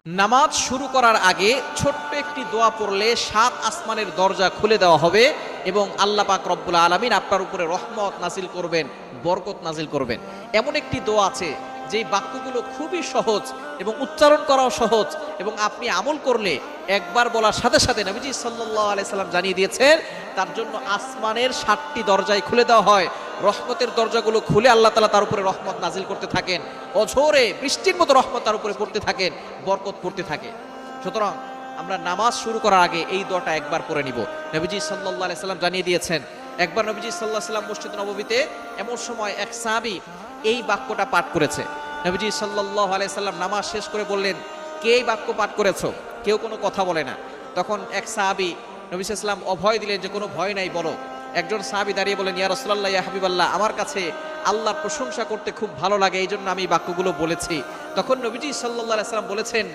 নামাজ শুরু করার আগে ছোট্ট একটি দোয়া পড়লে 7 আসমানের দরজা খুলে দেওয়া হবে এবং আল্লাহ পাক রব্বুল আলামিন আপনার উপরে রহমত নাজিল করবেন, বরকত নাজিল করবেন। এমন একটি দোয়া আছে যেই বাক্যগুলো খুবই সহজ এবং উচ্চারণ করাও সহজ এবং আপনি আমল করলে একবার বলার সাথে সাথে নবীজি সাল্লাল্লাহু আলাইহি সাল্লাম জানিয়ে দিয়েছেন তার জন্য আসমানের 7টি দরজায় খুলে দেওয়া হয়। রহমতের দরজাগুলো খুলে আল্লাহ তাআলা তার উপরে রহমত নাজিল করতে থাকেন, অঝোরে বৃষ্টির মতো রহমত তার উপরে পড়তে থাকেন, বরকত পড়তে থাকে। সুতরাং আমরা নামাজ শুরু করার আগে এই দোয়াটা একবার পড়ে নিব। নবীজি সাল্লাল্লাহু আলাইহি সাল্লাম জানিয়ে দিয়েছেন, একবার নবীজি সাল্লাল্লাহু আলাইহি সাল্লাম মসজিদ নববীতে এমন সময় এক সাহাবী এই বাক্যটা পাঠ করেছে। নবীজি সাল্লাল্লাহু আলাইহি সাল্লাম নামাজ শেষ করে বললেন, কে এই বাক্য পাঠ করেছো? কেউ কোনো কথা বলে না। তখন এক সাহাবী নবী সাল্লাল্লাহু আলাইহি সাল্লাম অভয় দিলেন যে কোনো ভয় নাই, বলো। একজন সাহাবী দাঁড়িয়ে বলেন, ইয়া রাসূলুল্লাহ, ইয়া হাবিবাল্লাহ, আমার কাছে আল্লাহর প্রশংসা করতে খুব ভালো লাগে, এই জন্য আমি বাক্যগুলো বলেছি। তখন নবীজি সাল্লাল্লাহু আলাইহি সাল্লাম বলেছেন,